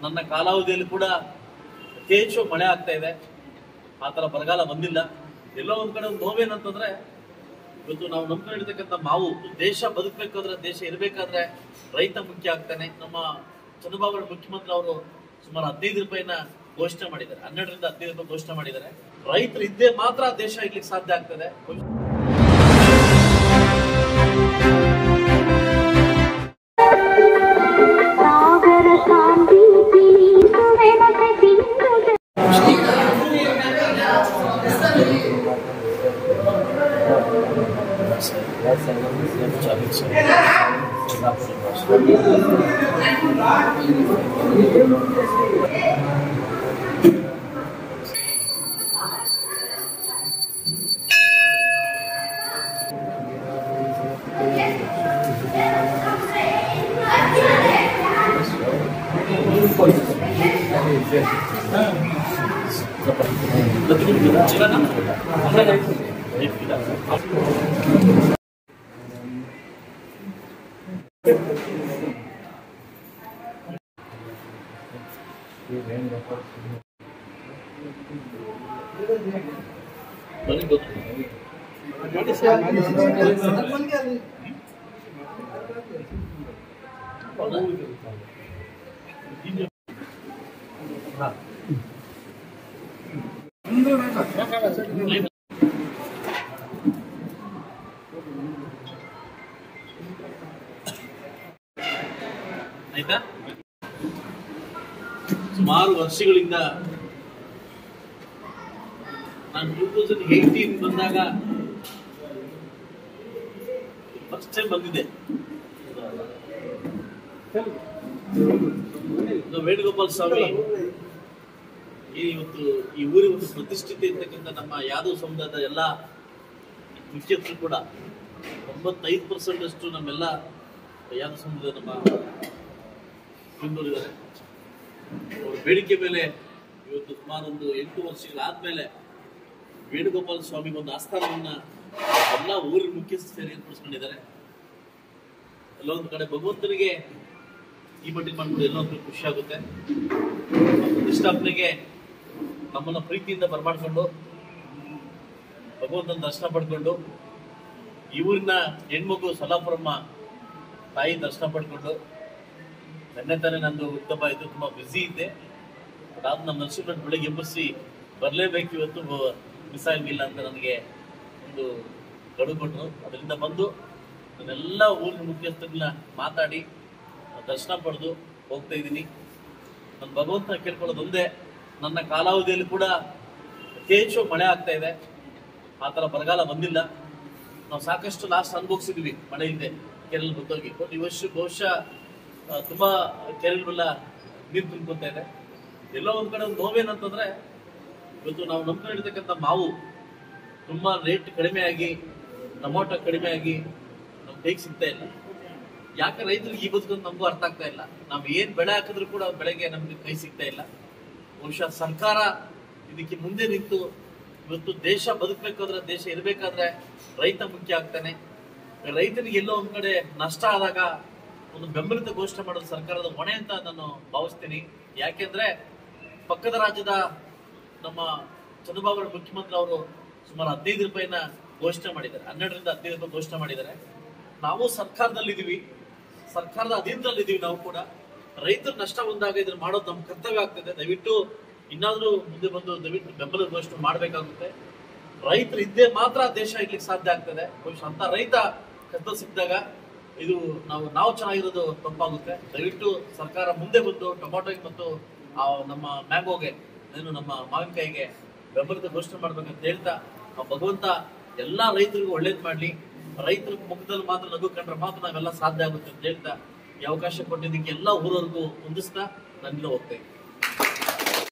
ನನ್ನ ಕಾಲಾವಧಿಯಲ್ಲಿ ಕೂಡ ಅತಿ ಹೆಚ್ಚು ಮಳೆ ಆಗ್ತಾ ಇದೆ. ಆ ತರ ಬರಗಾಲ ಬಂದಿಲ್ಲ. ಎಲ್ಲೋ ಒಂದ್ ಕಡೆ ಒಂದು ನೋವೇನಂತಂದ್ರೆ, ಇವತ್ತು ನಾವು ನಂಬ್ಕೊಂಡಿರ್ತಕ್ಕಂಥ ಮಾವು ದೇಶ ಬದುಕಬೇಕಾದ್ರೆ, ದೇಶ ಇರಬೇಕಾದ್ರೆ ರೈತ ಮುಖ್ಯ ಆಗ್ತಾನೆ. ನಮ್ಮ ಚಂದ್ರಬಾಬು ಮುಖ್ಯಮಂತ್ರಿ ಅವರು ಸುಮಾರು 15 ರೂಪಾಯಿನ ಘೋಷಣೆ ಮಾಡಿದ್ದಾರೆ, 12 ರಿಂದ 15 ರೂಪಾಯಿ ಘೋಷಣೆ ಮಾಡಿದ್ದಾರೆ. ರೈತರು ಇದ್ದೇ ಮಾತ್ರ ದೇಶ ಇರ್ಲಿಕ್ಕೆ ಸಾಧ್ಯ ಆಗ್ತದೆ. ಆಯ್ತಾ, ಸುಮಾರು ವರ್ಷಗಳಿಂದ ನಾನು 2018 ಬಂದಾಗ ಫಸ್ಟ್ ಟೈಮ್ ಬಂದಿದ್ದೆ. ವೇಣುಗೋಪಾಲ್ ಸ್ವಾಮಿ ಇವತ್ತು ಈ ಊರಿಗೆ ಒಂದು ಪ್ರತಿಷ್ಠಿತ ಇರ್ತಕ್ಕಂಥ ನಮ್ಮ ಯಾದವ್ ಸಮುದಾಯದ ಎಲ್ಲ ಮುಖ್ಯಸ್ಥರು ಕೂಡ 95% ಅಷ್ಟು ನಮ್ಮೆಲ್ಲ ಯಾದವ್ ಸಮುದಾಯ ನಮ್ಮ ಮುಂದುವರಿದ್ದಾರೆ. ಅವ್ರ ಬೇಡಿಕೆ ಮೇಲೆ ಇವತ್ತು ಸುಮಾರು ಒಂದು 8 ವರ್ಷಗಳಾದ್ಮೇಲೆ ವೇಣುಗೋಪಾಲ ಸ್ವಾಮಿಗೆ ಒಂದು ಆಸ್ಥಾನವನ್ನ ಎಲ್ಲ ಊರಿನ ಮುಖ್ಯಸ್ಥರು ಸೇರಿ ಏರ್ಪಡಿಸ್ಕೊಂಡಿದ್ದಾರೆ. ಎಲ್ಲೊಂದು ಕಡೆ ಭಗವಂತನಿಗೆ ಈ ಮಟ್ಟಿಗೆ ಮಾಡ್ಕೊಂಡು ಎಲ್ಲೊಂದು ಖುಷಿ ಆಗುತ್ತೆ. ಪ್ರತಿಷ್ಠಾಪನೆಗೆ ನಮ್ಮನ್ನ ಪ್ರೀತಿಯಿಂದ ಬರಮಾಡ್ಕೊಂಡು ಭಗವಂತನ ದರ್ಶನ ಪಡ್ಕೊಂಡು, ಈ ಊರಿನ ಹೆಣ್ಮಗು ಸಲಾಪುರಮ್ಮ ತಾಯಿ ದರ್ಶನ ಪಡ್ಕೊಂಡು, ನೆನ್ನೆ ತಾನೇ ನಂದು ಹುಟ್ಟುಹಬ್ಬ ಇದ್ದು, ತುಂಬಾ ಬ್ಯುಸಿ ಇದ್ದೆ. ಅದಾದ ನಮ್ಮ ನರಸಿಂಹ ಬೆಳಿಗ್ಗೆ ಎಬ್ಬರಿಸಿ ಬರಲೇಬೇಕು, ಇವತ್ತು ಮಿಸ್ ಆಗಿಲ್ಲ ಅಂತ ನನಗೆ ಒಂದು ಗಡುವು ಕೊಟ್ಟರು. ಅದರಿಂದ ಬಂದು ನಾನೆಲ್ಲ ಊರಿನ ಮುಖ್ಯಸ್ಥರನ್ನ ಮಾತಾಡಿ ದರ್ಶನ ಪಡೆದು ಹೋಗ್ತಾ ಇದ್ದೀನಿ. ನನ್ನ ಭಗವಂತನ ಕೇಳ್ಕೊಳ್ಳೋದು ಒಂದೇ, ನನ್ನ ಕಾಲಾವಧಿಯಲ್ಲಿ ಕೂಡ ಅತಿ ಹೆಚ್ಚು ಮಳೆ ಆಗ್ತಾ ಇದೆ. ಆ ತರ ಬರಗಾಲ ಬಂದಿಲ್ಲ. ನಾವು ಸಾಕಷ್ಟು ಲಾಸ್ಟ್ ಅನುಭವಿಸಿದ್ವಿ ಮಳೆ ಹಿಂದೆ, ಕೆರೆಯಲ್ಲಿ ಬಂದೋಗಿ. ಈ ವರ್ಷ ಬಹುಶಃ ತುಂಬಾ ಕೆರೆಗಳೆಲ್ಲ ನೀರು ತುಂಬ್ಕೊತಾ ಇದೆ. ಎಲ್ಲೋ ಒಂದ್ ಕಡೆ ಒಂದು ನೋವೇನಂತಂದ್ರೆ, ಇವತ್ತು ನಾವು ನಂಬ್ಕೊಂಡಿರ್ತಕ್ಕಂಥ ಮಾವು ತುಂಬಾ ರೇಟ್ ಕಡಿಮೆ ಆಗಿ, ಟೊಮೊಟೊ ಕಡಿಮೆ ಆಗಿ ನಮ್ ಕೈಗೆ ಸಿಗ್ತಾ ಇಲ್ಲ. ಯಾಕೆ ರೈತರಿಗೆ ಈ ಬದುಕಂತ ನಮಗೂ ಅರ್ಥ ಆಗ್ತಾ ಇಲ್ಲ. ನಾವ್ ಏನ್ ಬೆಳೆ ಹಾಕಿದ್ರು ಕೂಡ ಬೆಳೆಗೆ ನಮ್ಗೆ ಕೈ ಸಿಗ್ತಾ ಇಲ್ಲ. ಬಹುಶಃ ಸರ್ಕಾರ ಇದಕ್ಕೆ ಮುಂದೆ ನಿಂತು, ಇವತ್ತು ದೇಶ ಬದುಕಬೇಕಾದ್ರೆ, ದೇಶ ಇರಬೇಕಾದ್ರೆ ರೈತ ಮುಖ್ಯ ಆಗ್ತಾನೆ. ರೈತನಿಗೆ ಎಲ್ಲೋ ಒಂದ್ ಕಡೆ ನಷ್ಟ ಆದಾಗ ಒಂದು ಬೆಂಬಲಿತ ಘೋಷಣೆ ಮಾಡೋದು ಸರ್ಕಾರದ ಹೊಣೆ ಅಂತ ನಾನು ಭಾವಿಸ್ತೀನಿ. ಯಾಕೆಂದ್ರೆ ಪಕ್ಕದ ರಾಜ್ಯದ ನಮ್ಮ ಚಂದ್ರಬಾಬು ಮುಖ್ಯಮಂತ್ರಿ ಅವರು ಸುಮಾರು 15 ರೂಪಾಯಿನ ಘೋಷಣೆ ಮಾಡಿದ್ದಾರೆ, 12 ರಿಂದ 15 ರೂಪಾಯಿ ಘೋಷಣೆ ಮಾಡಿದ್ದಾರೆ. ನಾವು ಸರ್ಕಾರದಲ್ಲಿದ್ದೀವಿ, ಸರ್ಕಾರದ ಅಧೀನದಲ್ಲಿದ್ದೀವಿ. ನಾವು ಕೂಡ ರೈತರ ನಷ್ಟ ಬಂದಾಗ ಇದನ್ನ ಮಾಡೋದು ನಮ್ಮ ಕರ್ತವ್ಯ ಆಗ್ತದೆ. ದಯವಿಟ್ಟು ಇನ್ನಾದ್ರೂ ಮುಂದೆ ಬಂದು ದಯವಿಟ್ಟು ಬೆಂಬಲ ಘೋಷಣೆ ಮಾಡ್ಬೇಕಾಗುತ್ತೆ. ರೈತರು ಇದ್ದೇ ಮಾತ್ರ ದೇಶ ಇರ್ಲಿಕ್ಕೆ ಸಾಧ್ಯ ಆಗ್ತದೆ. ಬಹುಶಃ ಅಂತ ರೈತ ಕಷ್ಟ ಸಿಕ್ಕಿದಾಗ ಇದು ನಾವು ಚೆನ್ನಾಗಿರೋದು ತಪ್ಪಾಗುತ್ತೆ. ದಯವಿಟ್ಟು ಸರ್ಕಾರ ಮುಂದೆ ಬಂದು ಟೊಮೊಟೊಗೆ ಮತ್ತು ನಮ್ಮ ಮ್ಯಾಂಗೋಗೆ, ನಮ್ಮ ಮಾವಿನಕಾಯಿಗೆ ಬೆಂಬಲಿತ ಘೋಷಣೆ ಮಾಡ್ಬೇಕಂತ ಹೇಳ್ತಾ, ಭಗವಂತ ಎಲ್ಲಾ ರೈತರಿಗೂ ಒಳ್ಳೇದ್ ಮಾಡ್ಲಿ. ರೈತರ ಮುಖದಲ್ಲಿ ಮಾತ್ರ ನಗು ಕಂಡ್ರೆ ಮಾತ್ರ ನಾವೆಲ್ಲ ಸಾಧ್ಯ ಆಗುತ್ತೆ ಅಂತ ಹೇಳ್ತಾ, ಈ ಅವಕಾಶ ಕೊಟ್ಟಿದ್ದಕ್ಕೆ ಎಲ್ಲ ಊರವರೆಗೂ ಹೊಂದಿಸ್ತಾ ನಾನು ಹೋಗ್ತೇನೆ.